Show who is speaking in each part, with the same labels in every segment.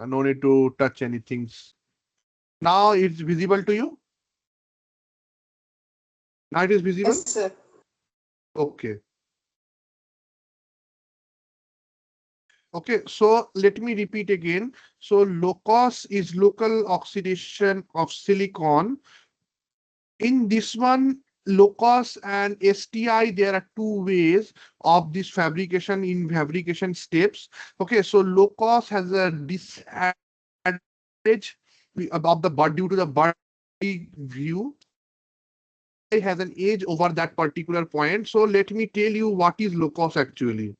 Speaker 1: No need to touch anything. Now it's visible to you. Now it is visible.
Speaker 2: Yes, sir.
Speaker 1: Okay. Okay, so let me repeat again. So LOCOS is local oxidation of silicon. In this one, LOCOS and STI, there are two ways of this fabrication in fabrication steps. Okay, so LOCOS has a disadvantage of the bud due to the body view. It has an edge over that particular point. So let me tell you what is LOCOS actually.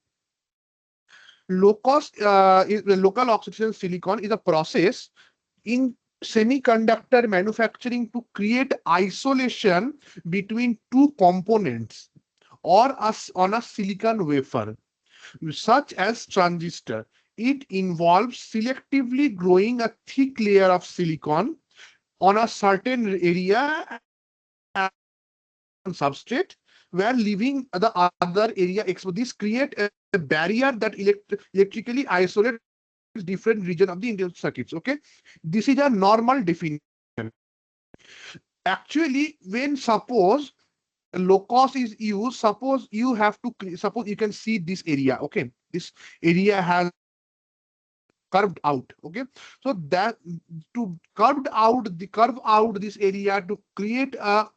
Speaker 1: LOCOS is the local oxidation silicon is a process in semiconductor manufacturing to create isolation between two components or on a silicon wafer, such as transistor. It involves selectively growing a thick layer of silicon on a certain area substrate where leaving the other area exposed. This create a barrier that electrically isolates different region of the internal circuits. Okay, this is a normal definition. Actually, when suppose LOCOS is used, suppose you have to suppose you can see this area. Okay, this area has curved out. Okay, so that to curve out this area to create a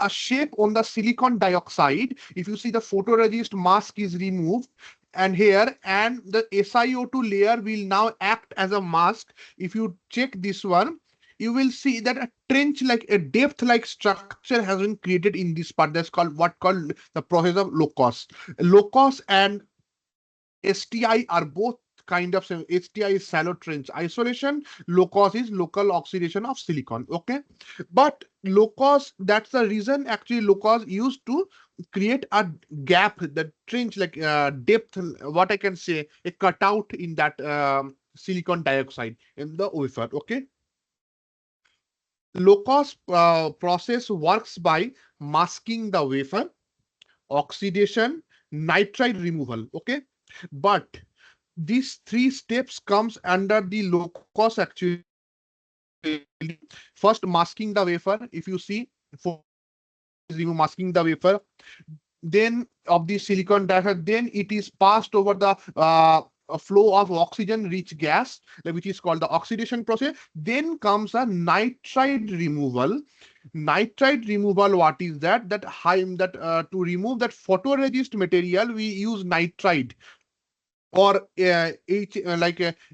Speaker 1: shape on the silicon dioxide. If you see, the photoresist mask is removed and here, and the SiO2 layer will now act as a mask. If you check this one, you will see that a trench like a depth like structure has been created in this part. That's called the process of LOCOS. LOCOS and STI are both kind of STI is shallow trench isolation. LOCOS is local oxidation of silicon. Okay, but LOCOS, that's the reason actually LOCOS used to create a gap, the trench like depth. What I can say, a cutout in that silicon dioxide in the wafer. Okay, LOCOS process works by masking the wafer, oxidation, nitride removal. Okay, but these three steps comes under the LOCOS actually. First, masking the wafer. If you see, for remove masking the wafer, then of the silicon dioxide, then it is passed over the a flow of oxygen rich gas, which is called the oxidation process. Then comes a nitride removal. Nitride removal, what is that? To remove that photoresist material, we use nitride or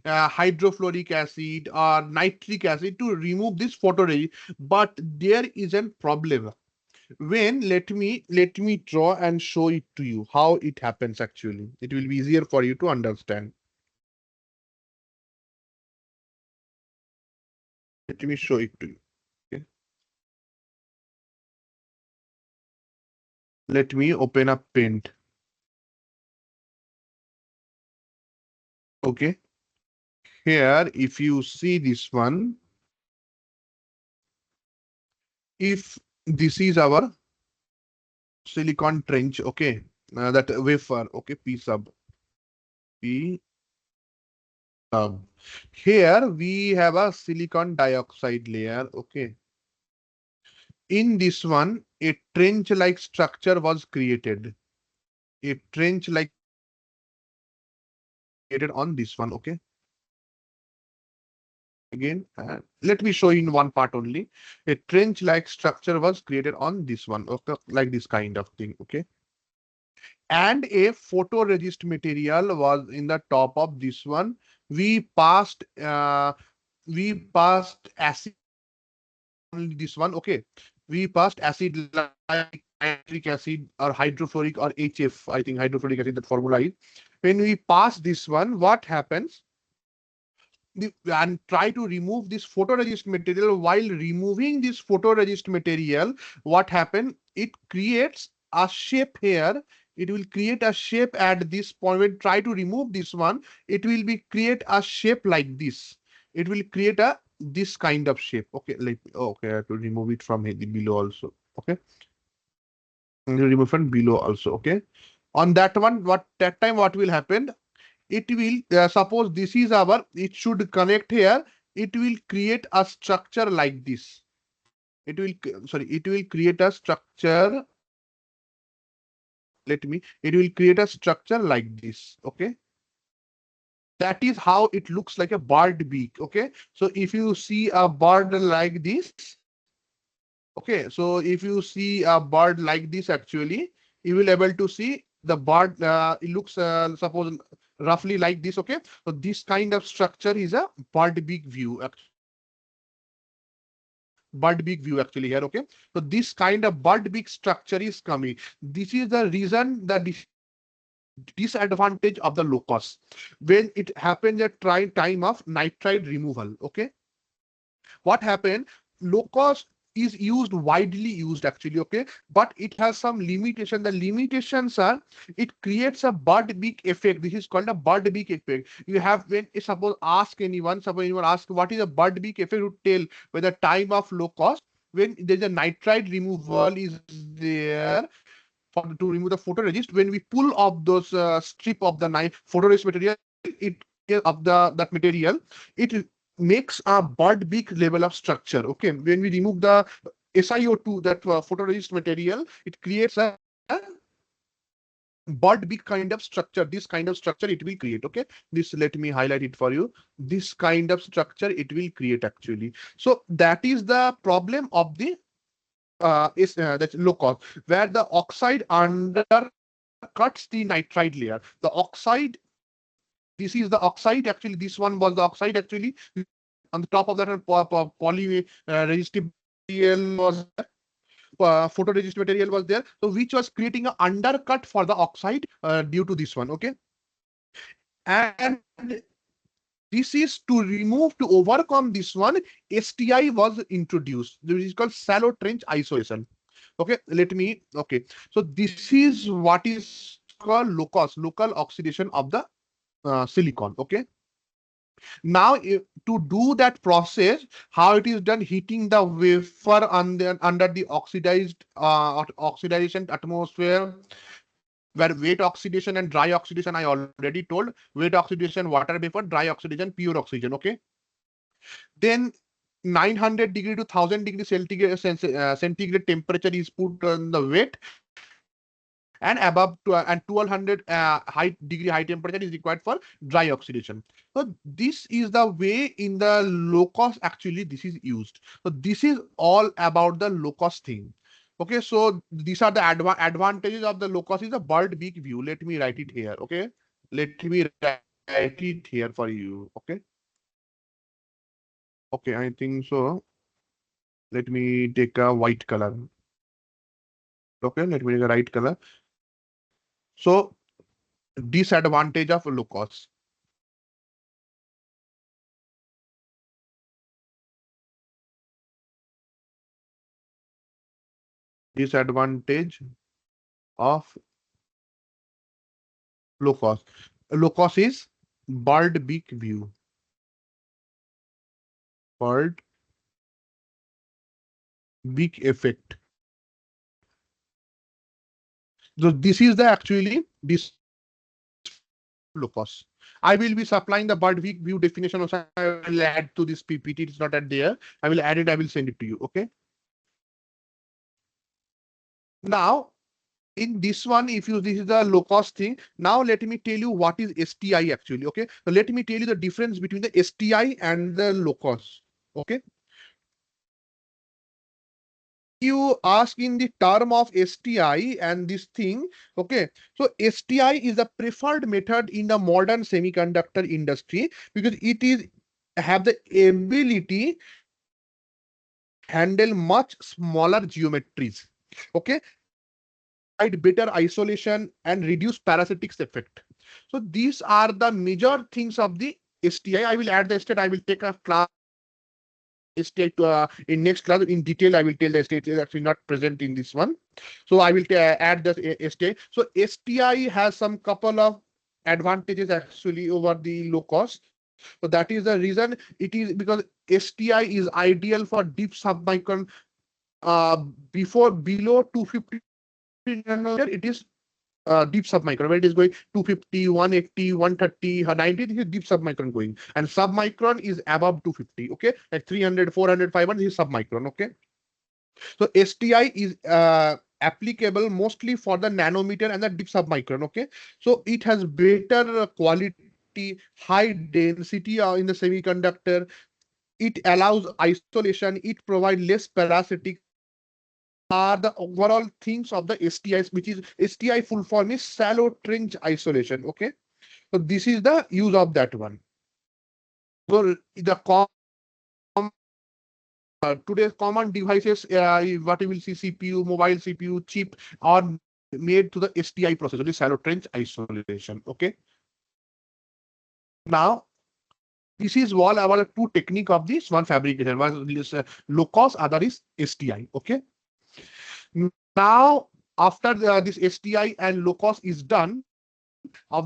Speaker 1: hydrofluoric acid or nitric acid to remove this photoresist. But there is a problem. When let me draw and show it to you how it happens. Actually, it will be easier for you to understand. Let me show it to you. Okay. Let me open up Paint. Okay. Here, if you see this one, if this is our silicon trench, okay, that wafer, okay, P sub. Here we have a silicon dioxide layer, okay. In this one, a trench-like structure was created. A trench-like created on this one, okay. Again, let me show you in one part only. A trench-like structure was created on this one, okay, like this kind of thing, okay. And a photoresist material was in the top of this one. We passed acid on this one, okay. We passed acid like nitric acid or hydrofluoric or HF, I think hydrofluoric acid, that formula is. When we pass this one, what happens? And try to remove this photoresist material. While removing this photoresist material, what happened? It creates a shape here. It will create a shape at this point. When try to remove this one, it will be create a shape like this. It will create a this kind of shape. Okay, okay, I have to remove it from below also. Okay, remove from below also. Okay, on that one, what will happen? it will suppose this is our, it should connect here. It will create a structure like this. It will, sorry, it will create a structure. It will create a structure like this. Okay. That is how it looks like a bird beak. Okay. So if you see a bird like this, okay, so if you see a bird like this, actually, you will able to see the bird. It looks suppose roughly like this. Okay, so this kind of structure is a bird beak view. Bird beak view actually here. Okay, so this kind of bird beak structure is coming. This is the reason, the disadvantage of the low cost when it happens at time of nitride removal. Okay, what happened, low cost is used, widely used actually. Okay, but it has some limitation. The limitations are, it creates a bird beak effect. This is called a bird beak effect. You have, when suppose anyone ask what is a bird beak effect, to tell whether time of low cost, when there's a nitride removal is there for to remove the photoresist. When we pull off those strip of the photoresist material, it of the that material, it makes a bird beak level of structure. Okay, when we remove the SiO2, that photoresist material, it creates a bird beak kind of structure. This kind of structure it will create. Okay, this, let me highlight it for you. This kind of structure it will create actually. So that is the problem of the that's low cost, where the oxide undercuts the nitride layer. The oxide, this is the oxide actually. This one was the oxide actually. On the top of that, poly resistive material was photoresist material was there, so which was creating an undercut for the oxide due to this one. Okay, and this is to remove, to overcome this one, STI was introduced. This is called shallow trench isolation. Okay, let me, okay, so this is what is called local oxidation of the silicon. Okay, now to do that process, how it is done, heating the wafer under the oxidation atmosphere, where wet oxidation and dry oxidation I already told. Wet oxidation water vapor, dry oxidation pure oxygen. Okay, then 900 degree to 1000 degree centigrade temperature is put on the wet, and above and 1200 degree high temperature is required for dry oxidation. So this is the way in the low cost actually this is used. So this is all about the low cost thing. Okay, so these are the advantages of the low cost is a bird beak view. Let me write it here. Okay, let me write it here for you. Okay, okay, I think so. Let me take a white color. Okay, let me take a right color. So disadvantage of low cost. Disadvantage of low cost. Low cost is bird beak view. Bird beak effect. So this is the actually this low cost. I will be supplying the bird beak view definition also. I will add to this PPT. It's not at there. I will add it. I will send it to you. Okay. Now in this one, if you, this is the low cost thing. Now let me tell you what is STI actually. Okay, so let me tell you the difference between the STI and the low cost. Okay, you ask in the term of STI and this thing. Okay, so STI is the preferred method in the modern semiconductor industry because it is have the ability handle much smaller geometries. Okay, provide better isolation and reduce parasitics effect. So these are the major things of the STI. I will add the STI. I will take a class STI in next class in detail. I will tell the STI is actually not present in this one. So I will add the STI. So STI has some couple of advantages actually over the low cost. So that is the reason it is, because STI is ideal for deep submicron before below 250 nanometer. It is deep submicron, where it is going 250, 180, 130, 90. This is deep submicron going, and submicron is above 250. Okay, like 300, 400, 500. This is submicron. Okay, so STI is applicable mostly for the nanometer and the deep submicron. Okay, so it has better quality, high density in the semiconductor. It allows isolation. It provides less parasitic. Are the overall things of the STIs, which is STI full form is shallow trench isolation. Okay, so this is the use of that one. So the today's common devices, what you will see, CPU, mobile CPU, chip, are made to the STI process, only shallow trench isolation. Okay. Now, this is all about two technique of this one fabrication. One is low cost, other is STI. Okay. Now, after this STI and low cost is done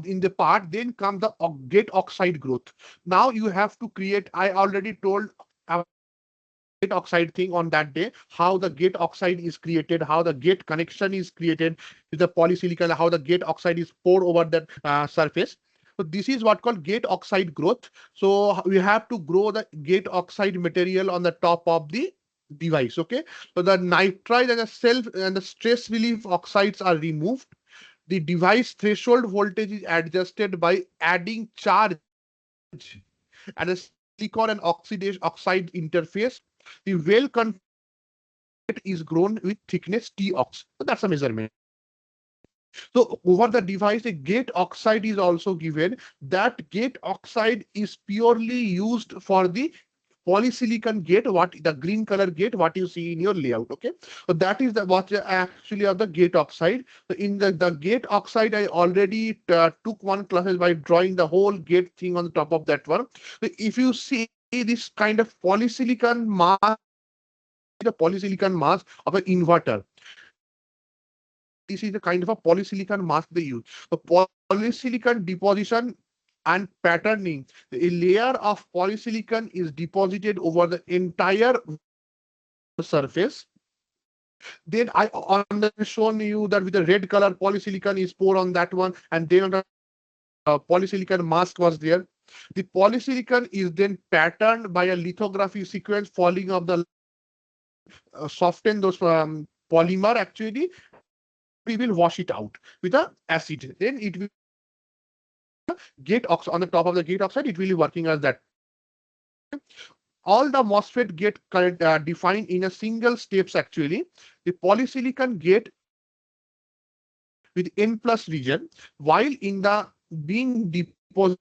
Speaker 1: in the part, then come the gate oxide growth. Now you have to create. I already told gate oxide thing on that day, how the gate oxide is created, how the gate connection is created with the polysilicon, how the gate oxide is poured over that surface. So this is what called gate oxide growth. So we have to grow the gate oxide material on the top of the device. Okay, so the nitride and the self and the stress relief oxides are removed. The device threshold voltage is adjusted by adding charge at a silicon and oxide interface. The well controlled is grown with thickness Tox. So that's a measurement. So over the device, a gate oxide is also given. That gate oxide is purely used for the polysilicon gate, what the green color gate, what you see in your layout. Okay, so that is the what actually of the gate oxide. So in the gate oxide, I already took one classes by drawing the whole gate thing on the top of that one. So if you see this kind of polysilicon mask, the polysilicon mask of an inverter, this is the kind of a polysilicon mask they use. The polysilicon deposition and patterning, a layer of polysilicon is deposited over the entire surface. Then I on the shown you that with the red color polysilicon is poured on that one, and then the polysilicon mask was there. The polysilicon is then patterned by a lithography sequence, falling of the soften those polymer actually. We will wash it out with a acid. Then it will gate oxide on the top of the gate oxide. It will be working as that. All the MOSFET get defined in a single steps actually. The polysilicon gate with N plus region, while in the being deposited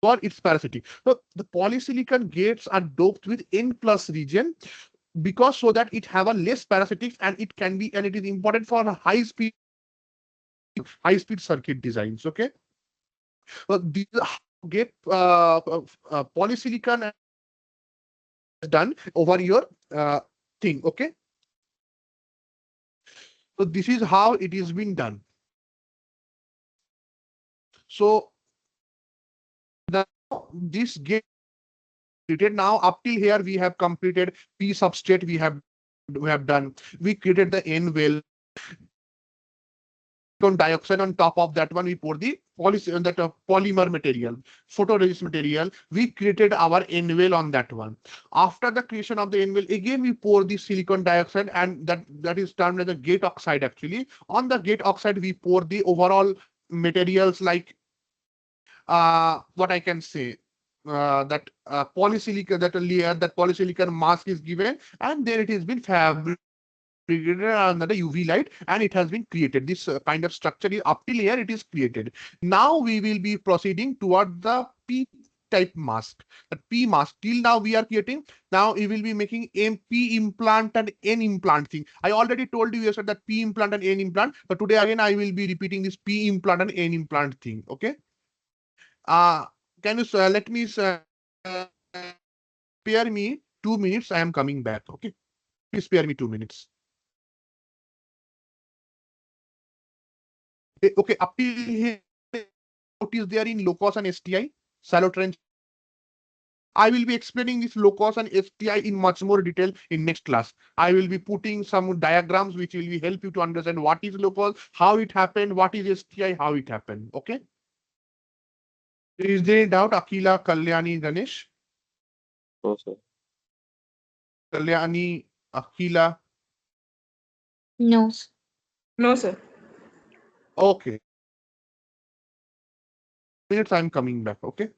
Speaker 1: or it's parasitic. So the polysilicon gates are doped with N plus region because so that it have a less parasitics, and it can be, and it is important for high speed circuit designs. Okay, so these get polysilicon done over your thing. Okay, so this is how it is being done. So the this gate created. Now up till here we have completed P substrate. We have done. We created the N well dioxide. On top of that one, we pour the polymer material, photoresist material. We created our N well on that one. After the creation of the N well, again we pour the silicon dioxide, and that is termed as the gate oxide actually. On the gate oxide, we pour the overall materials like what I can say. That polysilicon, that layer, that polysilicon mask is given, and then it has been fabricated under the UV light, and it has been created. This kind of structure is up till here, it is created. Now we will be proceeding toward the P type mask. The P mask, till now we are creating. Now we will be making P implant and N implant thing. I already told you yesterday that P implant and N implant, but today again I will be repeating this P implant and N implant thing. Okay. Can you let me spare me 2 minutes? I am coming back. Okay, please spare me 2 minutes. Okay, up till here, what is there in low cost and STI? Shallow trench I will be explaining this low cost and STI in much more detail in next class. I will be putting some diagrams which will be help you to understand what is low cost, how it happened, what is STI, how it happened. Okay. Is there any doubt? Akila, Kalyani, Ganesh?
Speaker 2: No, sir.
Speaker 1: Kalyani, Akila.
Speaker 3: No, sir.
Speaker 4: No, sir.
Speaker 1: Okay. Minutes, I'm coming back. Okay.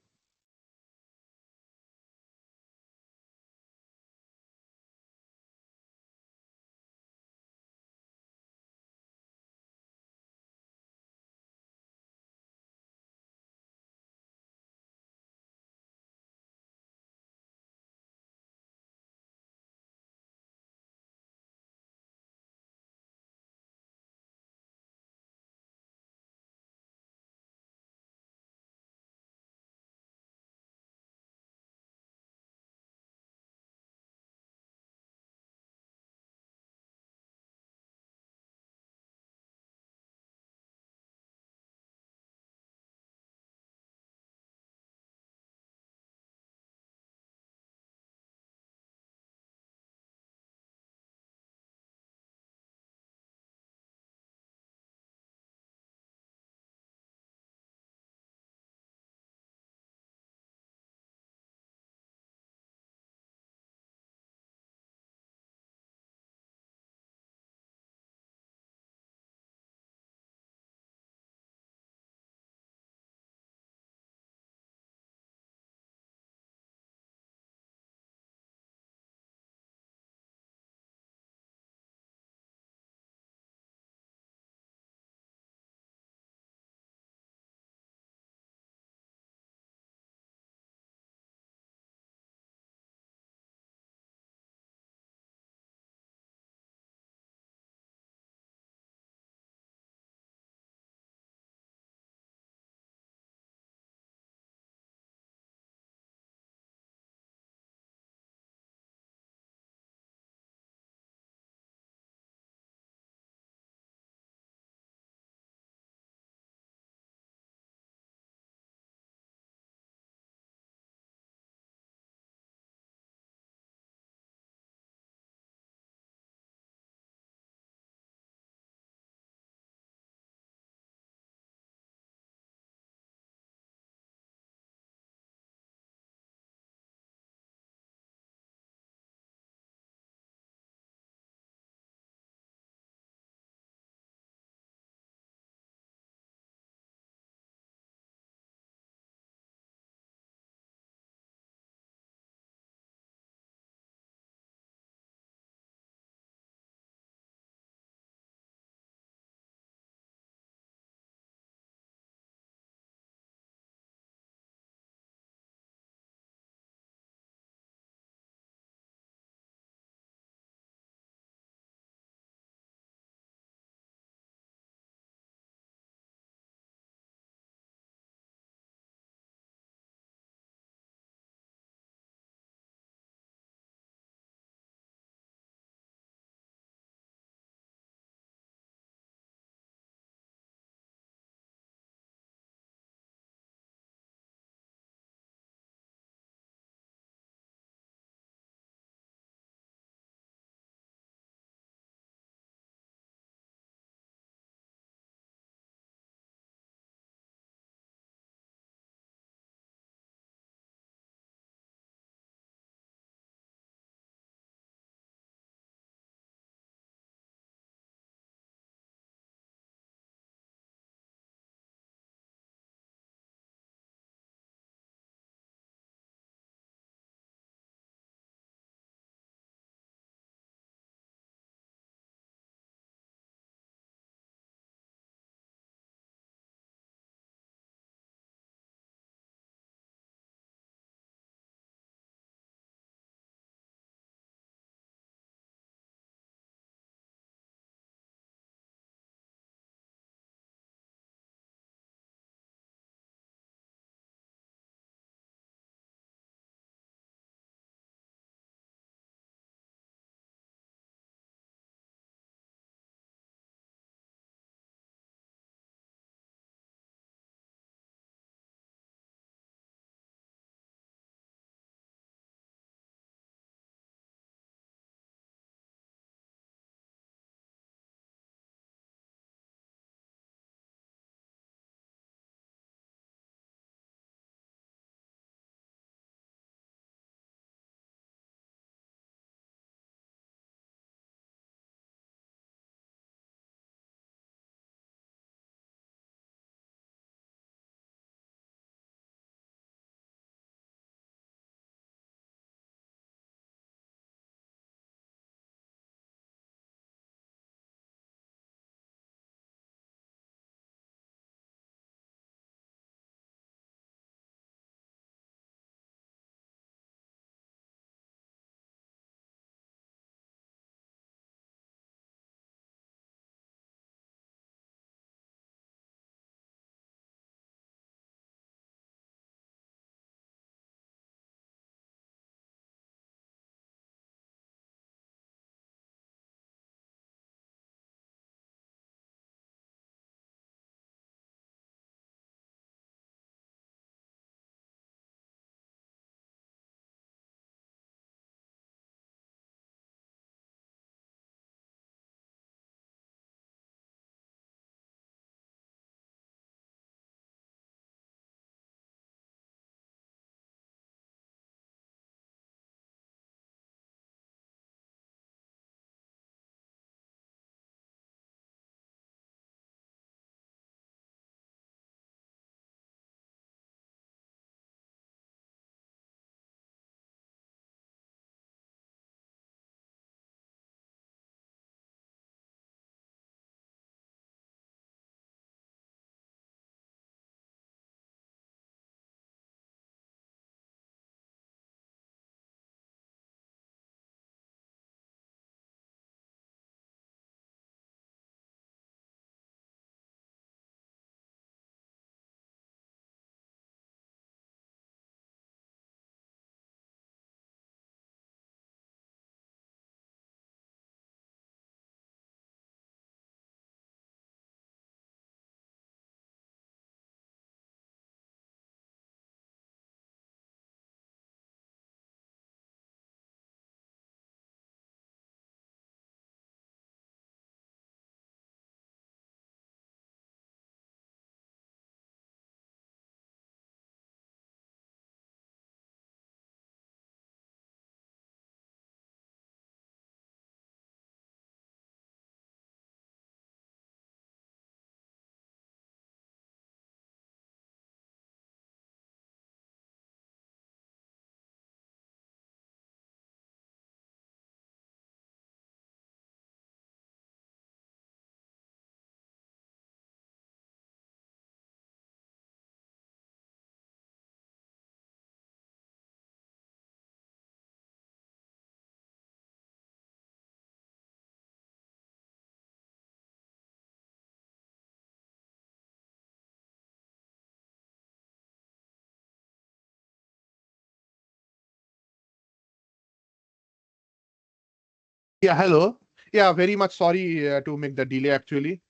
Speaker 1: Yeah, hello. Yeah, very much sorry to make the delay actually.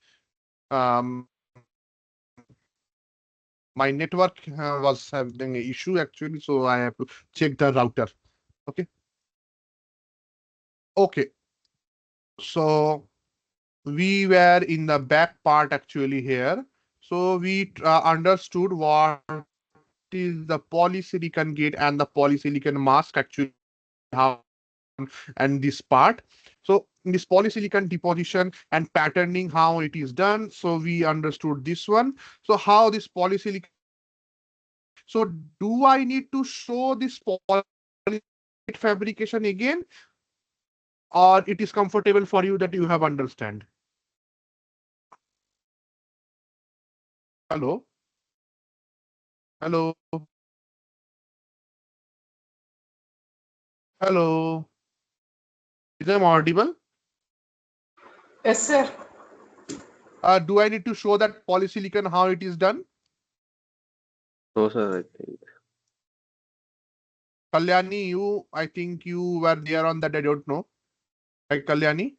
Speaker 1: Um, my network was having an issue actually, so I have to check the router. Okay. Okay. So we were in the back part actually here. So we understood what is the polysilicon gate and the polysilicon mask actually how and this part. So in this polysilicon deposition and patterning, how it is done. So we understood this one. So how this polysilicon. So do I need to show this polysilicon fabrication again, or it is comfortable for you that you have understand? Hello, hello, hello. Is I audible?
Speaker 4: Yes, sir.
Speaker 1: Do I need to show that polysilicon how it is done?
Speaker 2: No, sir, I think.
Speaker 1: Kalyani, I think you were there on that. I don't know. Right, Kalyani?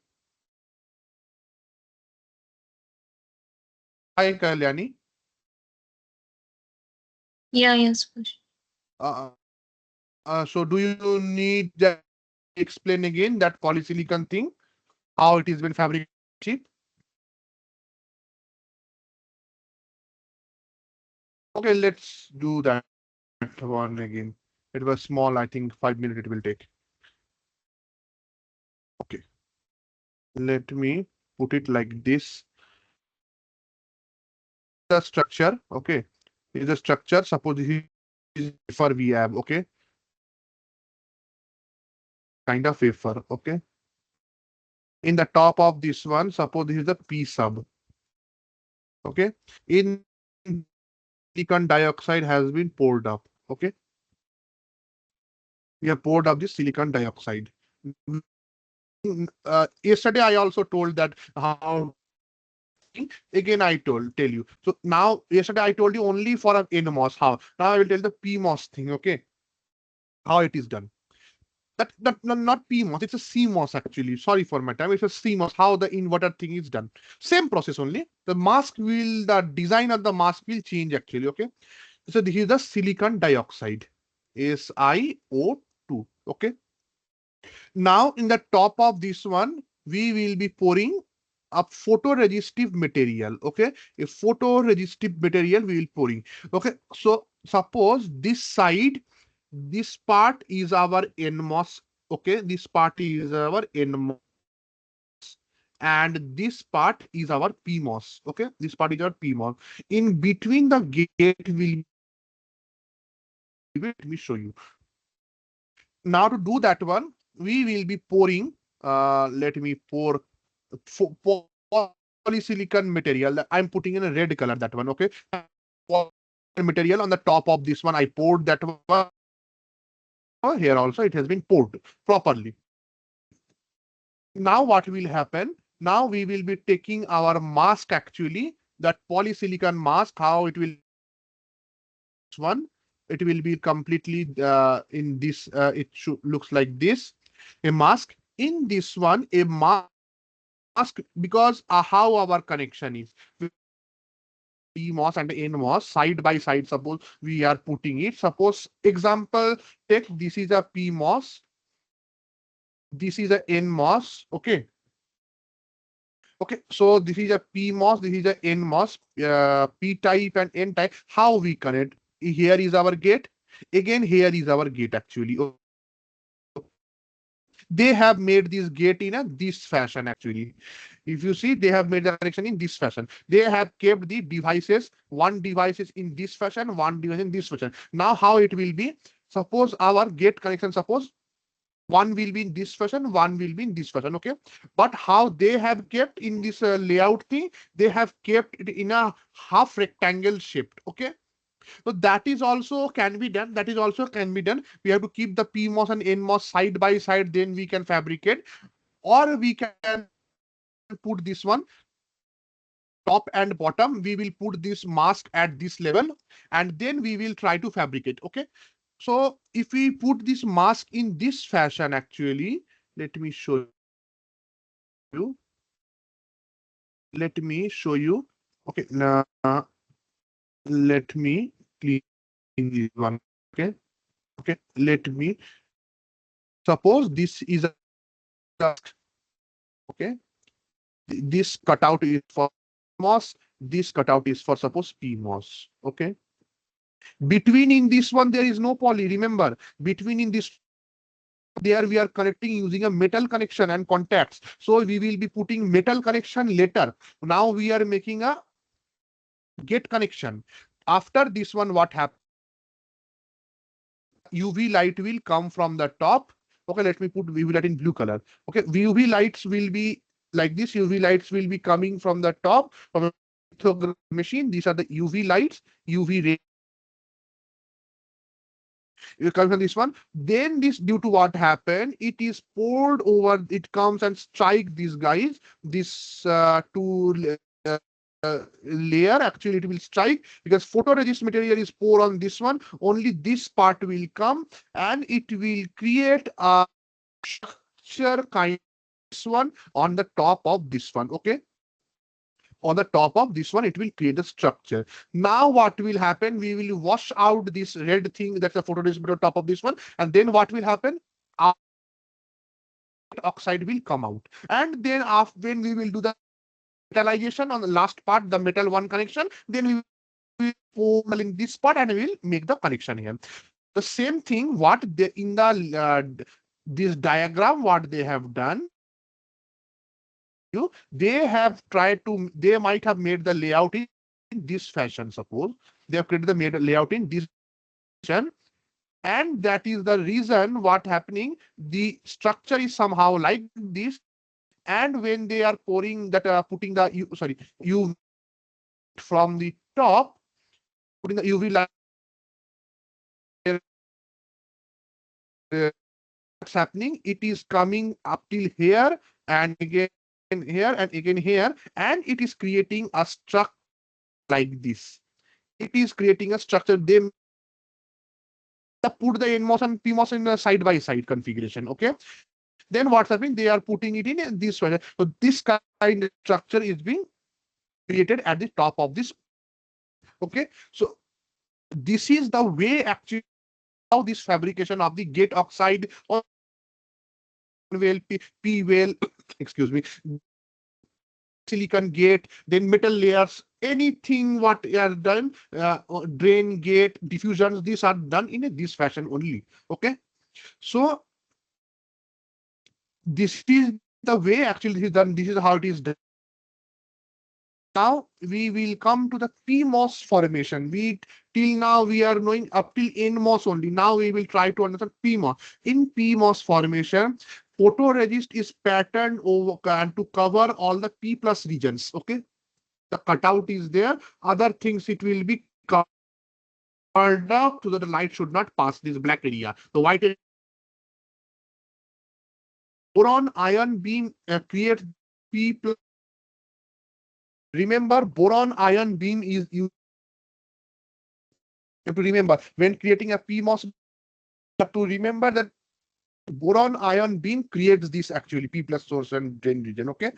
Speaker 1: Hi, Kalyani.
Speaker 3: Yeah, yes, push.
Speaker 1: Uh, so do you need that explain again that polysilicon thing, how it has been fabricated? Okay, let's do that one again. It was small, I think 5 minutes it will take. Okay, let me put it like this. The structure, okay, is the structure. Suppose this is wafer we have, okay, kind of wafer, okay. In the top of this one, suppose this is the P sub, okay. In silicon dioxide has been poured up, okay. We have poured up the silicon dioxide. Yesterday I also told that how again I tell you. So now yesterday I told you only for an NMOS how. Now I will tell the PMOS thing, okay? How it is done. That no, not PMOS, it's a CMOS actually. Sorry for my time. It's a CMOS, how the inverter thing is done. Same process only. The design of the mask will change actually, okay? So this is the silicon dioxide. SiO2. Okay. Now in the top of this one, we will be pouring a photoresistive material. Okay, a photoresistive material we will pouring. Okay, so suppose this side, this part is our NMOS. Okay, this part is our NMOS, and this part is our PMOS. Okay, this part is our PMOS. In between the gate will, let me show you. Now to do that one, we will be pouring. Let me pour polysilicon material. I'm putting in a red color that one. Okay, material on the top of this one. I poured that one. Here also it has been poured properly. Now what will happen? Now we will be taking our mask actually, that polysilicon mask. How it will one? It will be completely in this. It looks like this. A mask in this one. A mask because how our connection is. PMOS and NMOS side by side. Suppose we are putting it. Suppose example, take this is a PMOS, this is a NMOS. Okay. Okay. So this is a PMOS, this is a NMOS, P type and N type. How we connect? Here is our gate. Again, here is our gate actually. They have made this gate in a this fashion actually. If you see, they have made the connection in this fashion. They have kept the devices, one device is in this fashion, one device in this fashion. Now how it will be? Suppose our gate connection, suppose one will be in this fashion, one will be in this fashion, okay. But how they have kept in this layout thing, they have kept it in a half rectangle shaped, okay. So that is also can be done. That is also can be done. We have to keep the PMOS and NMOS side by side. Then we can fabricate, or we can put this one top and bottom. We will put this mask at this level, and then we will try to fabricate. Okay. So if we put this mask in this fashion, actually, let me show you. Let me show you. Okay, now let me clean this one. Okay, okay. Let me suppose this is a okay. This cutout is for MOS. This cutout is for suppose PMOS. Okay. Between in this one there is no poly. Remember, between in this there we are connecting using a metal connection and contacts. So we will be putting metal connection later. Now we are making a gate connection. After this one, what happens? UV light will come from the top. Okay, let me put UV light in blue color. Okay, UV lights will be like this. UV lights will be coming from the top from the machine. These are the UV lights, UV ray. You come from this one. Then this, due to what happened, it is poured over. It comes and strike these guys. This two layer, actually it will strike because photoresist material is poured on this one. Only this part will come and it will create a structure kind of this one on the top of this one. Okay, on the top of this one it will create a structure. Now what will happen, we will wash out this red thing, that's the photoresist material top of this one, and then what will happen, oxide will come out. And then after, when we will do the metallization on the last part, the metal one connection, then we will pour in this part and we will make the connection here. The same thing what they in the this diagram, what they have done, they have tried to, they might have made the layout in this fashion. Suppose they have created the made layout in this fashion, and that is the reason what happening, the structure is somehow like this. And when they are pouring that, putting the UV from the top, putting the UV light, what's happening, it is coming up till here and again here and again here, and it is creating a structure like this. It is creating a structure. They put the NMOS and PMOS in a side by side configuration. Okay, then what's happening, they are putting it in this way. So this kind of structure is being created at the top of this. Okay, so this is the way actually how this fabrication of the gate oxide or P well excuse me, silicon gate, then metal layers, anything what are done, drain gate, diffusions, these are done in this fashion only. Okay, so this is the way actually this is done. This is how it is done. Now we will come to the PMOS formation. We till now we are knowing up till NMOS only. Now we will try to understand PMOS. In PMOS formation, photoresist is patterned over and to cover all the P plus regions. Okay, the cutout is there. Other things it will be covered up so that the light should not pass this black area. The white boron ion beam creates P plus. Remember, boron ion beam is used. You have to remember when creating a PMOS, you have to remember that boron ion beam creates this actually P plus source and drain region. Okay,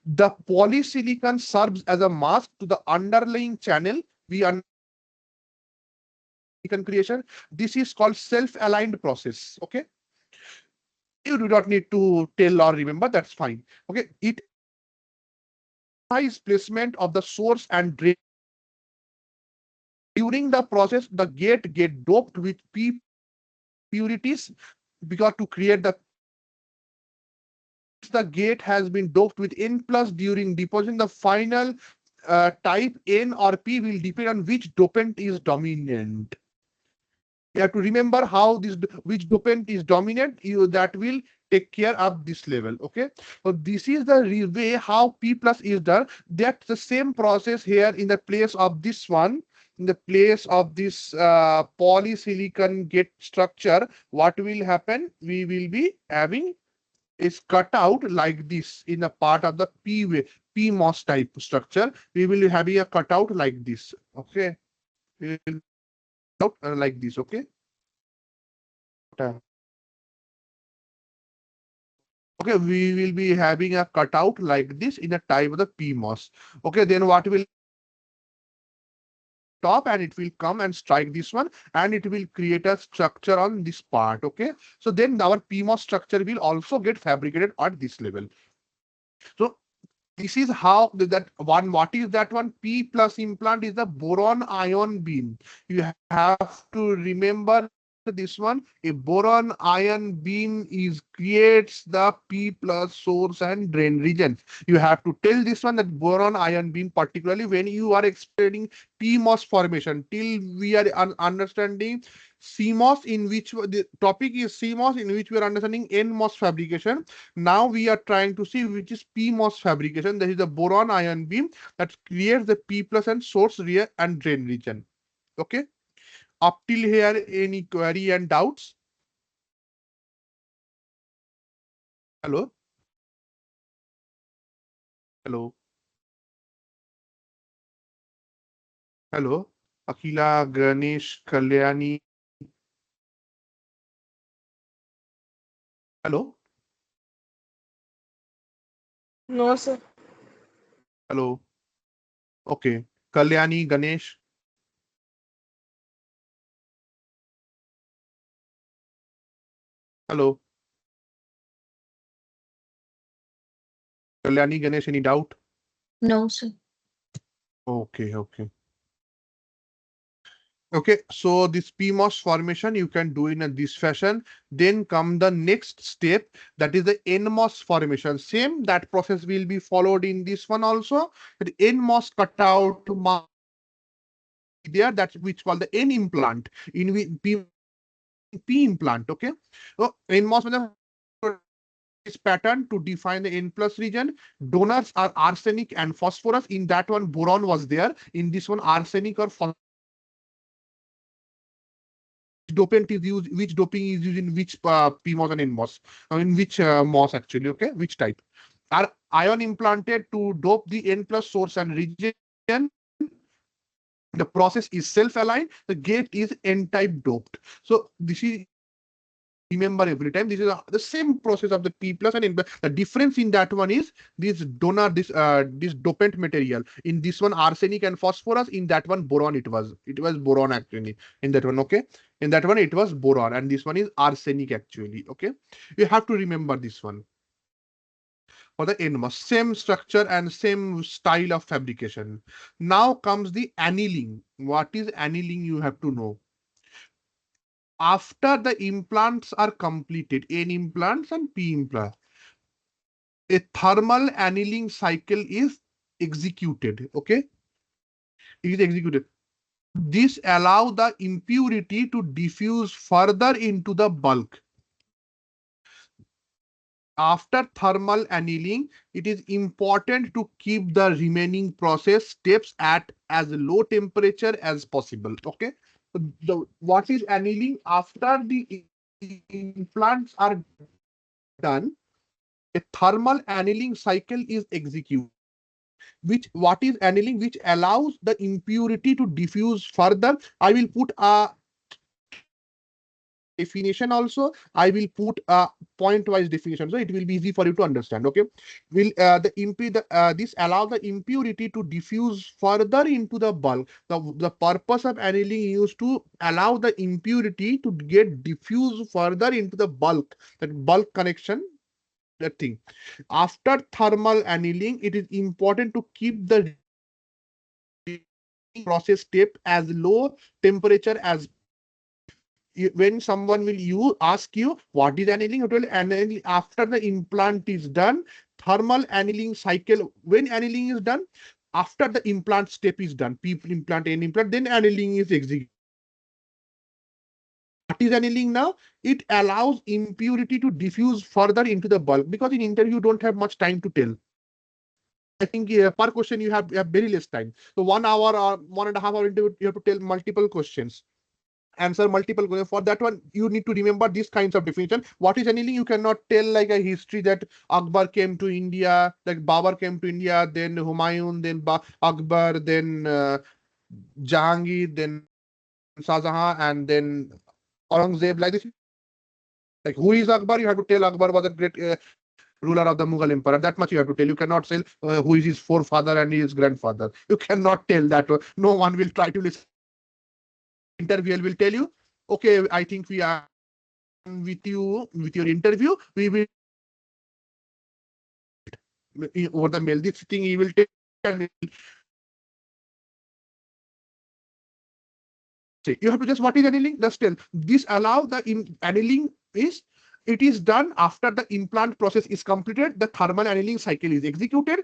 Speaker 1: the polysilicon serves as a mask to the underlying channel. We are creation. This is called self-aligned process. Okay, you do not need to tell or remember. That's fine. Okay, it is placement of the source and drain. During the process, the gate get doped with P purities because to create the gate has been doped with N plus during deposition. The final type N or P will depend on which dopant is dominant. You have to remember how this which dopant is dominant. That will take care of this level. Okay, so this is the way how P plus is done. That's the same process here in the place of this one. In the place of this polysilicon gate structure, what will happen? We will be having is cut out like this in a part of the PMOS type structure. We will be having a cutout like this. Okay, we will out like this. Okay. Okay, we will be having a cutout like this in a type of the PMOS. Okay, then what will top, and it will come and strike this one, and it will create a structure on this part. Okay, so then our PMOS structure will also get fabricated at this level. So this is how that one. What is that one? P plus implant is the boron ion beam. You have to remember this one. A boron ion beam is creates the P plus source and drain region. You have to tell this one that boron ion beam, particularly when you are explaining PMOS formation, till we are understanding CMOS, in which the topic is CMOS, in which we are understanding NMOS fabrication. Now we are trying to see which is PMOS fabrication. That is the boron ion beam that creates the P plus and source rear and drain region. Okay. Up till here, any query and doubts? Hello? Hello? Hello? Akila, Ganesh, Kalyani. Hello?
Speaker 4: No, sir.
Speaker 1: Hello? Okay. Kalyani, Ganesh. Hello? Kalyani, Ganesh, any doubt?
Speaker 3: No, sir.
Speaker 1: Okay, okay. Okay, so this PMOS formation you can do in this fashion. Then come the next step, that is the NMOS formation. Same, that process will be followed in this one also. The NMOS cutout there, that's which called the N implant in P implant. Okay, so NMOS this pattern to define the N plus region. Donors are arsenic and phosphorus. In that one, boron was there. In this one, arsenic or phosphorus. Dopant is used, which doping is used in which PMOS and NMOS, in which MOS actually, okay, which type. Are ion implanted to dope the N plus source and region. The process is self-aligned. The gate is N-type doped. So this is, remember every time, this is the same process of the P plus and N plus. The difference in that one is this donor, this dopant material. In this one, arsenic and phosphorus. In that one, boron. It was boron actually. In that one, okay. In that one, it was boron, and this one is arsenic actually. Okay, you have to remember this one. For the NMOS, same structure and same style of fabrication. Now comes the annealing. What is annealing? You have to know. After the implants are completed, N implants and P implants, a thermal annealing cycle is executed. Okay, it is executed. This allows the impurity to diffuse further into the bulk. After thermal annealing, it is important to keep the remaining process steps at as low temperature as possible. Okay, what is annealing? After the implants are done, a thermal annealing cycle is executed. What is annealing? Which allows the impurity to diffuse further. I will put a definition also. I will put a point-wise definition, so it will be easy for you to understand. Okay, will this allow the impurity to diffuse further into the bulk. The purpose of annealing is to allow the impurity to get diffused further into the bulk. That bulk connection, that thing. After thermal annealing, it is important to keep the process step as low temperature as. When someone will ask you what is annealing, it will anneal after the implant is done. Thermal annealing cycle, when annealing is done, after the implant step is done, P implant, N implant, then annealing is executed. What is annealing now? It allows impurity to diffuse further into the bulk, because in interview you don't have much time to tell. I think per question you have very less time. So 1 hour or 1.5 hour interview, you have to tell multiple questions, answer multiple questions. For that one, you need to remember these kinds of definition. What is annealing? You cannot tell like a history that Akbar came to India, like Babar came to India, then Humayun, then Akbar, then Jahangir, then Shahjahan, and then Aurangzeb. Like this, like who is Akbar? You have to tell Akbar was a great ruler of the Mughal emperor. That much you have to tell. You cannot tell who is his forefather and his grandfather. You cannot tell that. No one will try to listen. Interviewer will tell you, okay, I think we are with you with your interview. We will over the mail. This thing he will take and say. You have to just what is annealing? Just tell. This allow the annealing is it is done after the implant process is completed. The thermal annealing cycle is executed.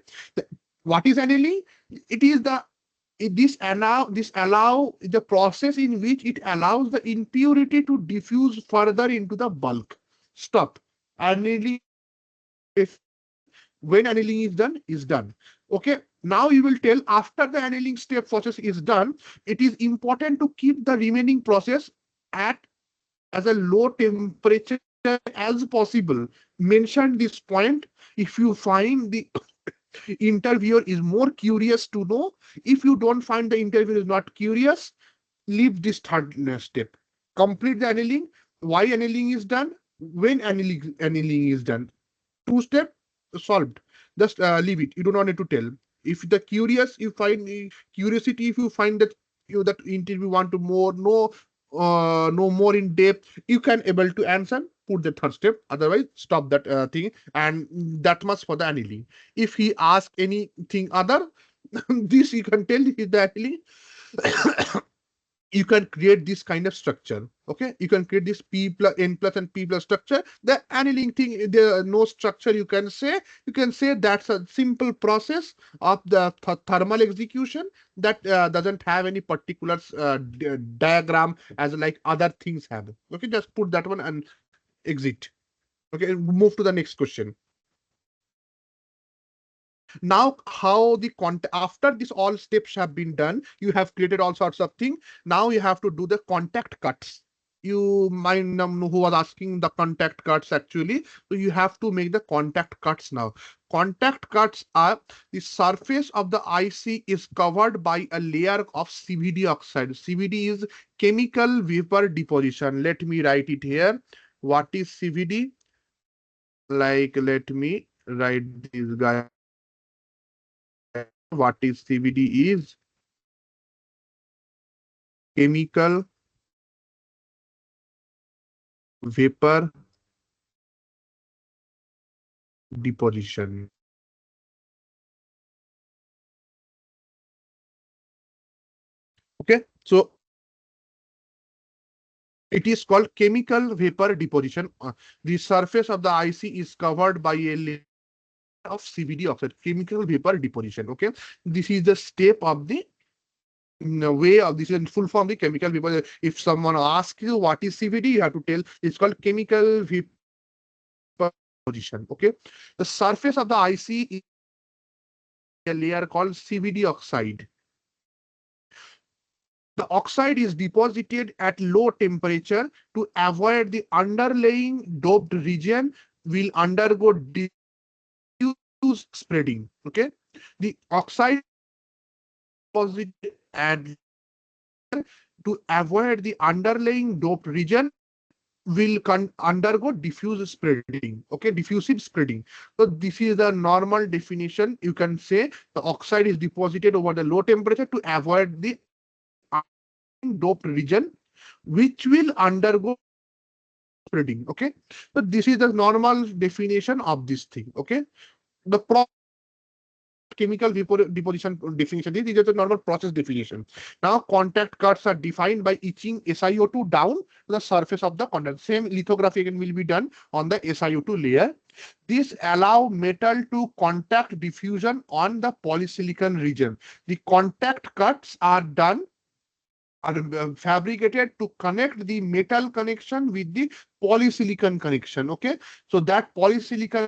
Speaker 1: What is annealing? It is the this allow the process in which it allows the impurity to diffuse further into the bulk. Stop. Annealing if when annealing is done. Okay. Now you will tell after the annealing step process is done, it is important to keep the remaining process at as a low temperature as possible. Mention this point if you find the interviewer is more curious to know. If you don't find the interviewer is not curious, leave this third step. Complete the annealing. Why annealing is done? When annealing is done. Two step solved. Just leave it. You do not need to tell. If the curious, you find curiosity. If you find that that interview want to know more in depth, you can able to answer. Put the third step. Otherwise, stop that thing. And that much for the annealing. If he ask anything other, this you can tell is the annealing. You can create this kind of structure. Okay, you can create this p plus n plus and p plus structure. The annealing thing, there no structure. You can say that's a simple process of the thermal execution that doesn't have any particular diagram as like other things have. Okay, just put that one and exit. Okay, move to the next question. Now, how the after this all steps have been done, you have created all sorts of things. Now you have to do the contact cuts. You might know who was asking the contact cuts actually. So you have to make the contact cuts now. Contact cuts are the surface of the IC is covered by a layer of CVD oxide. CVD is chemical vapor deposition. Let me write it here. What is CVD? Like, let me write this guy. What is CVD is chemical vapor deposition. Okay, so it is called chemical vapor deposition. The surface of the IC is covered by a layer of CVD oxide, chemical vapor deposition. Okay, this is the step of the way of this is full form the chemical vapor. If someone asks you what is CVD, you have to tell it's called chemical vapor deposition. Okay, the surface of the IC is a layer called CVD oxide. The oxide is deposited at low temperature to avoid the underlying doped region will undergo diffuse spreading. Okay, the oxide deposited at to avoid the underlying doped region will undergo diffuse spreading. Okay, diffusive spreading. So this is the normal definition. You can say the oxide is deposited over the low temperature to avoid the doped region which will undergo spreading. Okay, so this is the normal definition of this thing. Okay, the chemical vapor deposition definition. This is the normal process definition. Now contact cuts are defined by etching SiO2 down to the surface of the contact. Same lithography again will be done on the SiO2 layer. This allow metal to contact diffusion on the polysilicon region. The contact cuts are done are fabricated to connect the metal connection with the polysilicon connection. Okay, so that polysilicon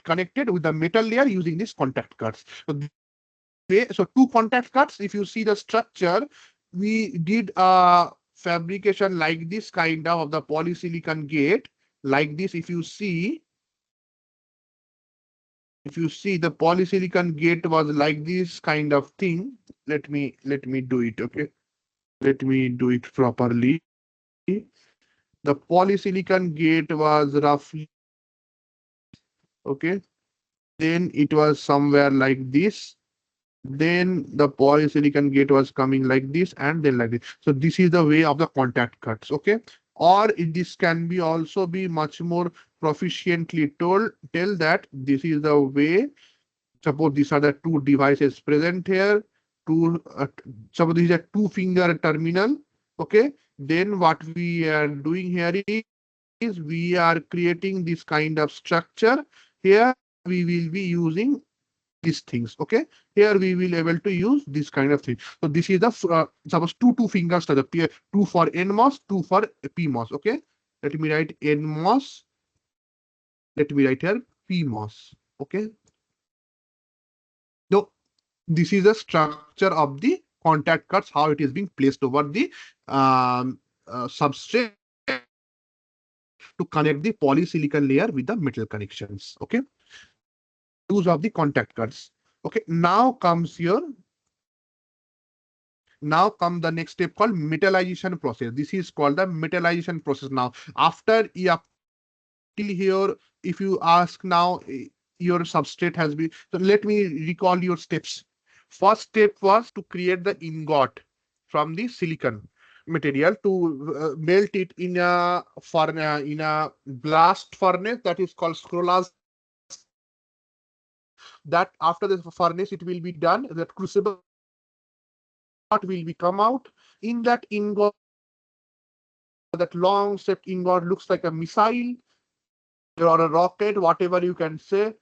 Speaker 1: connected with the metal layer using these contact cuts. So two contact cuts. If you see the structure, we did a fabrication like this kind of the polysilicon gate like this. If you see the polysilicon gate was like this kind of thing. Let me do it. Okay, let me do it properly. The polysilicon gate was roughly Okay. Then it was somewhere like this. Then the polysilicon gate was coming like this and then like this. So this is the way of the contact cuts. Okay. Or this can be also be much more proficiently tell that this is the way. Suppose these are the two devices present here. Suppose these are two finger terminal. Okay. Then what we are doing here is we are creating this kind of structure. Here we will be using these things. Okay. Here we will able to use this kind of thing. So this is the suppose two fingers to the two for NMOS, two for PMOS. Okay. Let me write NMOS. Let me write here PMOS. Okay. So this is the structure of the contact cuts, how it is being placed over the substrate to connect the polysilicon layer with the metal connections. Okay. Use of the contact cuts. Okay. Now come the next step called metallization process. This is called the metallization process. Now, after till here, if you ask now, your substrate has been. So let me recall your steps. First step was to create the ingot from the silicon material to melt it in a blast furnace that is called scrollage. That after the furnace it will be done. That crucible will be come out. In that ingot, that long shaped ingot looks like a missile or a rocket, whatever you can say.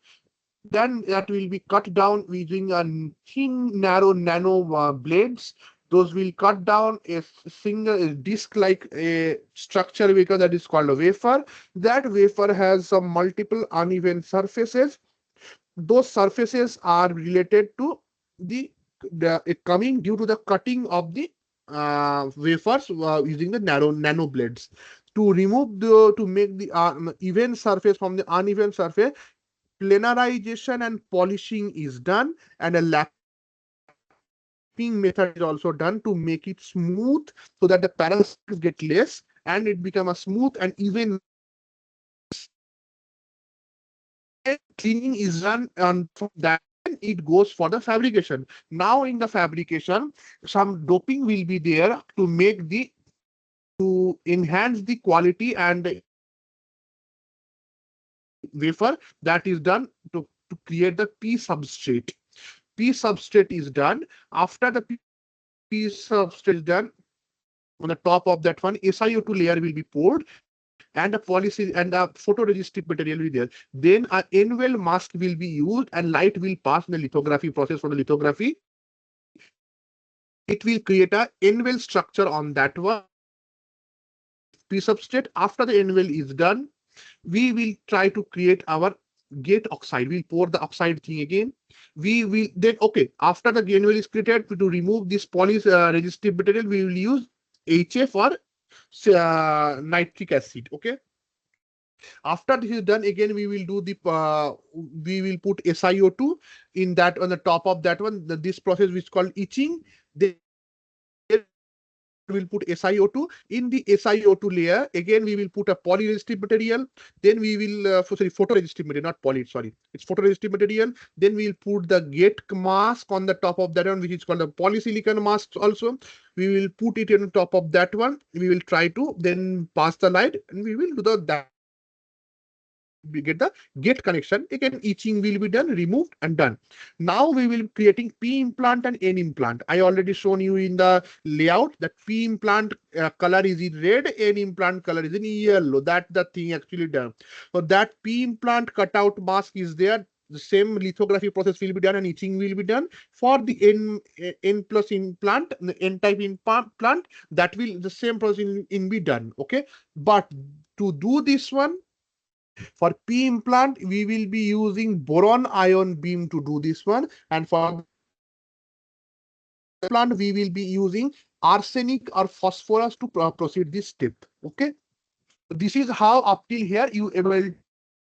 Speaker 1: Then that will be cut down using a thin, narrow nano blades. Those will cut down a single disc-like a structure because that is called a wafer. That wafer has some multiple uneven surfaces. Those surfaces are related to the it coming due to the cutting of the wafers using the nano blades. To remove to make the even surface from the uneven surface, planarization and polishing is done, and a lapping method is also done to make it smooth so that the parasites get less and it become a smooth and even cleaning is done, and from that it goes for the fabrication. Now in the fabrication, some doping will be there to make the to enhance the quality and wafer. That is done to create the P substrate. P substrate is done. After the P substrate is done, on the top of that one, SiO2 layer will be poured and the policy and the photoresistive material will be there. Then a N-well mask will be used and light will pass in the lithography process. For the lithography, it will create a N-well structure on that one. P substrate. After the N-well is done, we will try to create our gate oxide. We'll pour the oxide thing again. We will then, okay, after the granular is created, to remove this resistive material, we will use HF or nitric acid. Okay. After this is done, again we will do the we will put SiO2 in that on the top of that one. This process which is called etching. Then will put SiO2 in the SiO2 layer. Again, we will put a polyresistive material. Then we will photoresistive material, not poly. Sorry, it's photoresistive material. Then we will put the gate mask on the top of that one, which is called a polysilicon mask. Also, we will put it on top of that one. We will try to then pass the light, and we will do that. We get the gate connection. Again, etching will be done, removed and done. Now we will creating P implant and N implant. I already shown you in the layout that P implant color is in red, N implant color is in yellow. That the thing actually done. So that P implant cutout mask is there. The same lithography process will be done and etching will be done. For the N plus implant, the N type implant, that will the same process in be done. Okay, but to do this one, for P implant, we will be using boron ion beam to do this one. And for plant, we will be using arsenic or phosphorus to proceed this step. Okay. This is how up till here you evaluate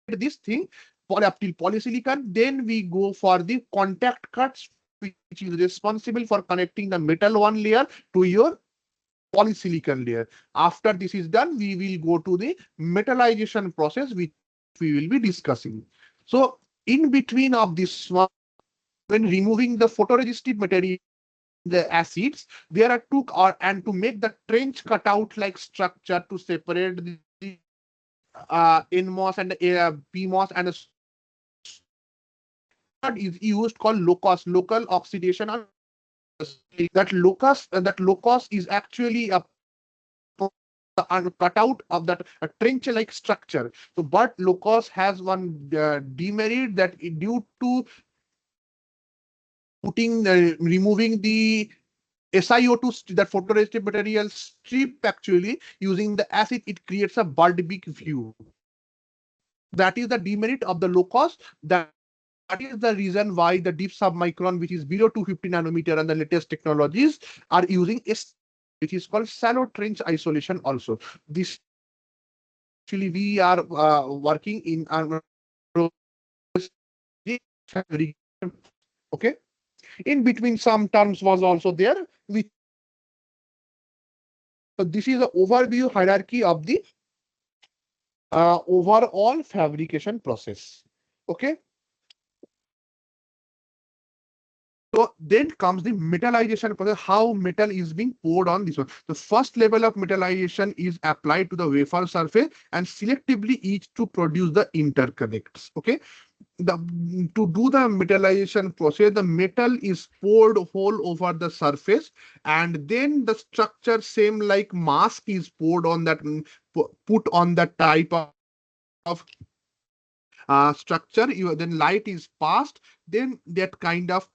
Speaker 1: this thing up till polysilicon. Then we go for the contact cuts, which is responsible for connecting the metal one layer to your polysilicon layer. After this is done, we will go to the metallization process, which we will be discussing. So in between of this one, when removing the photoresistive material, the acids, there are two, and to make the trench cutout like structure to separate the NMOS and PMOS, and is used called locus, local oxidation. That locus is actually a cutout of that trench-like structure. So, but locus has one demerit, that due to removing the SiO2, that photoresistive material strip, actually using the acid, it creates a Bird-beak view. That is the demerit of the locus. That is the reason why the deep submicron, which is below 250 nanometer, and the latest technologies are using which is called shallow trench isolation also. This actually we are working in okay. In between, some terms was also there. So this is the overview hierarchy of the overall fabrication process. Okay. So then comes the metallization process, how metal is being poured on this one. The first level of metallization is applied to the wafer surface and selectively each to produce the interconnects. Okay. To do the metallization process, the metal is poured whole over the surface, and then the structure, same like mask, is poured on that, put on that type of structure. Then light is passed, then that kind of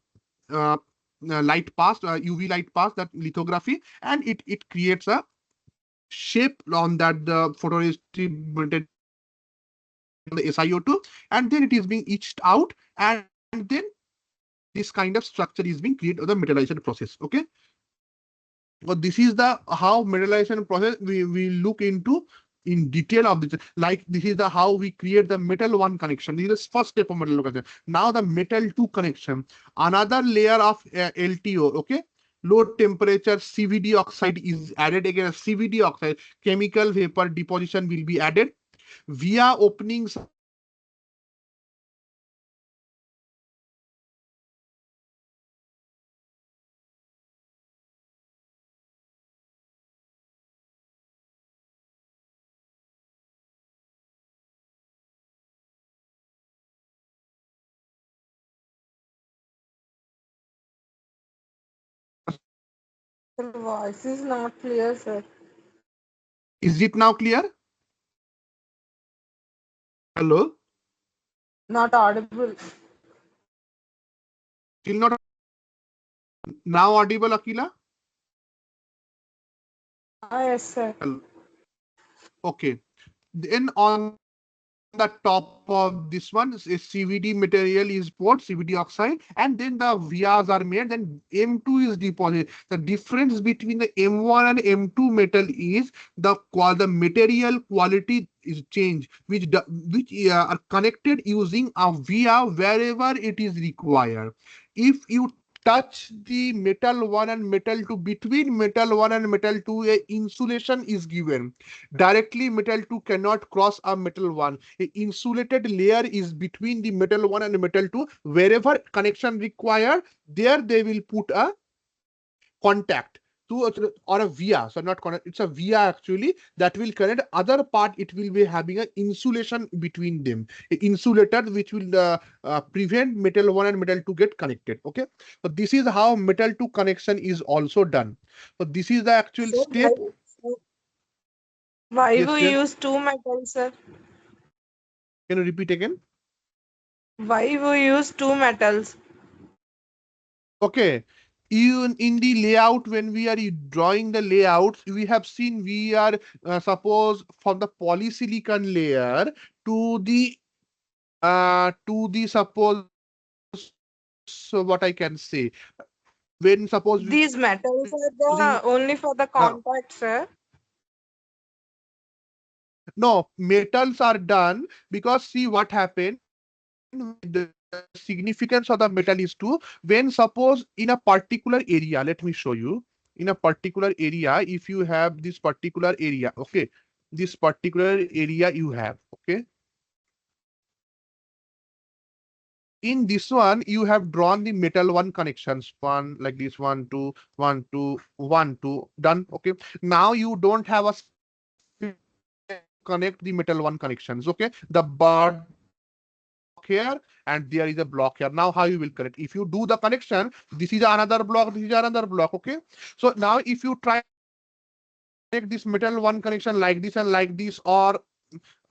Speaker 1: light passed, UV light passed that lithography, and it creates a shape on that the photoresistive material, the SiO2, and then it is being etched out, and then this kind of structure is being created of the metallization process. Okay. But this is the how metallization process we look into in detail of this. Like this is the how we create the metal one connection. This is the first step of metal connection. Now the metal two connection, another layer of LTO. Okay. Low temperature CVD oxide is added. Again, CVD oxide, chemical vapor deposition, will be added via openings.
Speaker 4: The voice is not clear, sir.
Speaker 1: Is it now clear? Hello?
Speaker 4: Not audible.
Speaker 1: Still not now audible, Akila?
Speaker 4: Yes, sir.
Speaker 1: Hello. Okay. Then on the top of this one is CVD material is poured, CVD oxide, and then the vias are made, then M2 is deposited. The difference between the M1 and M2 metal is the material quality is changed, which are connected using a via wherever it is required. If you touch the metal 1 and metal 2, between metal 1 and metal 2, a insulation is given. Directly metal 2 cannot cross a metal 1. A insulated layer is between the metal 1 and metal 2. Wherever connection required, there they will put a contact to or a via. So not connect, it's a via actually that will connect. Other part, it will be having an insulation between them, a insulator which will prevent metal 1 and metal 2 get connected. Okay. So this is how metal 2 connection is also done. So this is the actual
Speaker 4: So
Speaker 1: step.
Speaker 4: why
Speaker 1: Yes,
Speaker 4: we
Speaker 1: yes.
Speaker 4: use two metals, sir?
Speaker 1: Can you repeat again?
Speaker 4: Why we use two metals?
Speaker 1: Okay. Even in the layout, when we are drawing the layouts, we have seen we are suppose from the polysilicon layer to the suppose, so what I can say, when suppose we
Speaker 4: These metals are
Speaker 1: using
Speaker 4: the only for the contact, sir.
Speaker 1: no, metals are done, because see what happened, the significance of the metal is to, when suppose in a particular area, let me show you, in a particular area, if you have this particular area, okay, this particular area you have, okay, In this one, you have drawn the metal one connections, one like this, 1, 2, 1, 2, 1, 2, done. Okay. Now you don't have a connect the metal one connections. Okay. The block here and there is a block here. Now how you will connect? If you do the connection, this is another block, this is another block. Okay. So now if you try take this metal one connection like this and like this, or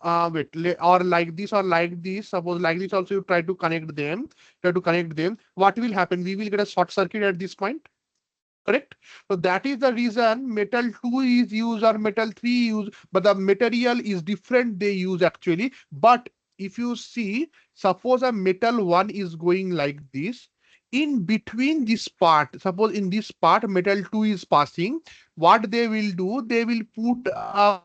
Speaker 1: or like this or like this, suppose like this also, you try to connect them, what will happen? We will get a short circuit at this point, correct? So that is the reason metal 2 is used or metal 3 used, but the material is different they use actually. But if you see, suppose a metal 1 is going like this, in between this part, suppose in this part metal 2 is passing, what they will do, they will put a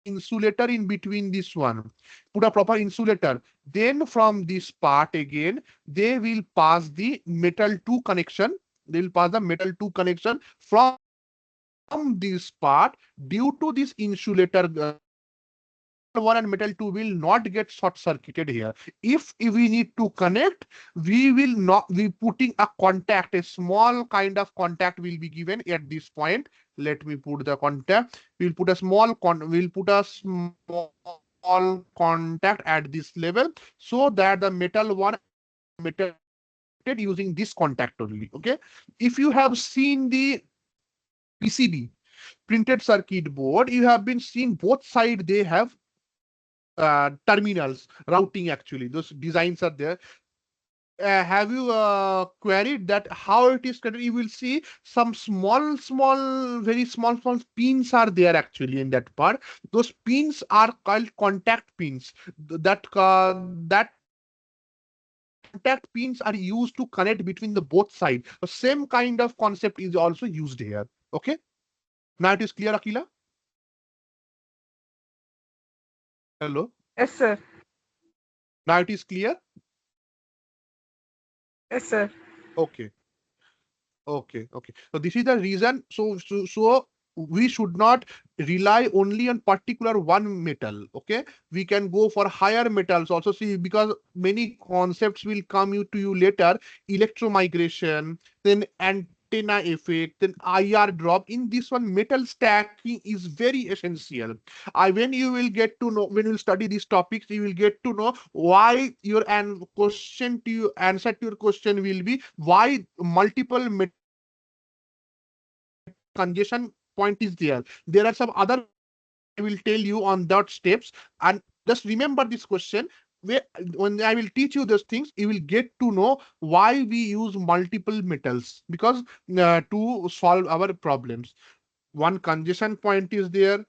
Speaker 1: insulator in between this one, put a proper insulator. Then from this part again, they will pass the metal 2 connection. They will pass the metal 2 connection from this part. Due to this insulator, 1 and metal 2 will not get short circuited here. If we need to connect, we will not be putting a contact, a small kind of contact will be given at this point. Let me put the contact. We'll put a small contact at this level, so that the metal 1 metal using this contact only. Okay. If you have seen the PCB, printed circuit board, you have been seeing both sides, they have terminals, routing actually. Those designs are there. Have you queried that how it is created? You will see some very small pins are there actually in that part. Those pins are called contact pins. That contact pins are used to connect between the both sides. The same kind of concept is also used here. Okay. Now it is clear, Akila? Hello.
Speaker 4: Yes, sir.
Speaker 1: Now it is clear.
Speaker 4: Yes, sir.
Speaker 1: Okay. Okay. So this is the reason. So we should not rely only on particular one metal. Okay. We can go for higher metals also. See, because many concepts will come to you later. Electromigration, then antenna effect, then IR drop. In this one, metal stacking is very essential. When you will get to know, when you study these topics, you will get to know why your answer to your question will be why multiple congestion point is there. There are some other I will tell you on that steps, and just remember this question. When I will teach you those things, you will get to know why we use multiple metals, because to solve our problems. One congestion point is there,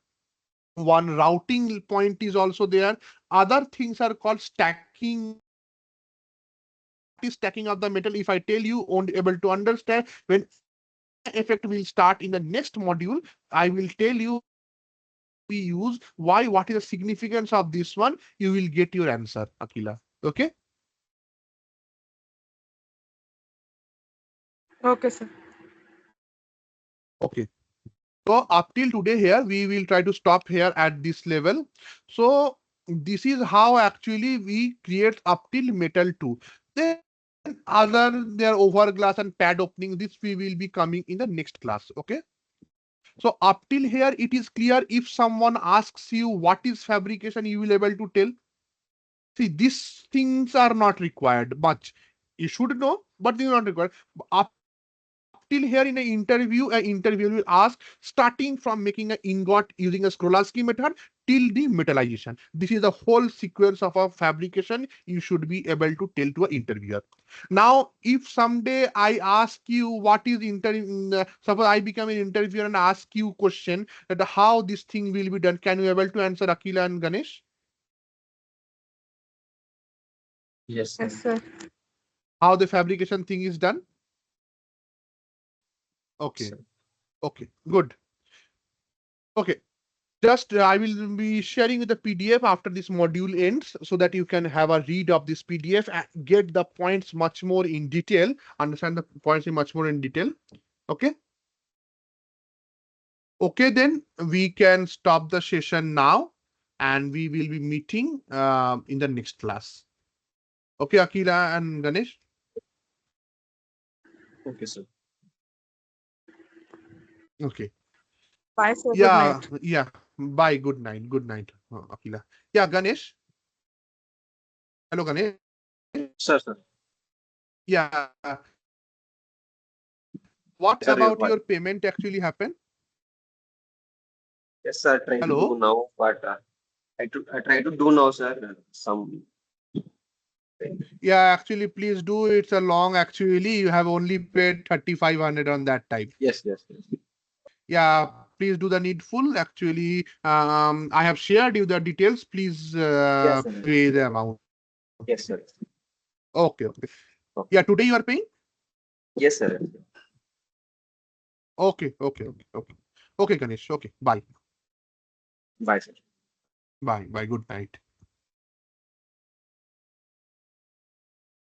Speaker 1: one routing point is also there. Other things are called stacking. Is stacking of the metal. If I tell you, won't able to understand. When effect will start in the next module, I will tell you we use why, what is the significance of this one. You will get your answer, Akila. Okay.
Speaker 4: Okay, sir.
Speaker 1: Okay. So up till today here, we will try to stop here at this level. So this is how actually we create up till metal 2. Then other their overglass and pad opening, this we will be coming in the next class. Okay. So up till here, it is clear. If someone asks you what is fabrication, you will able to tell. See, these things are not required much. You should know, but they are not required. Up till here in an interview will ask starting from making an ingot using a Skrolowski method till the metallization. This is the whole sequence of a fabrication you should be able to tell to an interviewer. Now, if someday I ask you what is suppose I become an interviewer and ask you question that how this thing will be done, can you able to answer, Akila and Ganesh?
Speaker 2: Yes, sir.
Speaker 4: Yes, sir.
Speaker 1: How the fabrication thing is done? Okay.
Speaker 2: Sir.
Speaker 1: Okay, good. Okay, just I will be sharing the PDF after this module ends, so that you can have a read of this PDF and get the points much more in detail, understand the points in much more in detail. Okay. Okay, then we can stop the session now, and we will be meeting in the next class. Okay, Akila and Ganesh.
Speaker 2: Okay, sir.
Speaker 1: Okay.
Speaker 4: Bye, sir. Good
Speaker 1: Yeah,
Speaker 4: night.
Speaker 1: yeah. Bye. Good night. Good night, Akila. Yeah, Ganesh. Hello, Ganesh.
Speaker 2: Sir.
Speaker 1: Yeah. What
Speaker 2: Sir, your
Speaker 1: about
Speaker 2: voice.
Speaker 1: your payment actually happened?
Speaker 2: Yes, sir. Trying to do
Speaker 1: Hello.
Speaker 2: now, but I try to do now, sir. Some.
Speaker 1: Yeah, actually, please do. It's a long. Actually, you have only paid 3,500 on that time.
Speaker 2: Yes.
Speaker 1: Yeah, please do the needful. Actually, I have shared you the details. Please
Speaker 2: Yes, sir.
Speaker 1: pay the amount.
Speaker 2: Yes, sir.
Speaker 1: Okay, okay.
Speaker 2: Okay.
Speaker 1: Yeah, today you are paying?
Speaker 2: Yes, sir.
Speaker 1: Okay, okay, okay, okay. Okay, Ganesh. Okay, bye.
Speaker 2: Bye, sir.
Speaker 1: Bye, bye. Good night.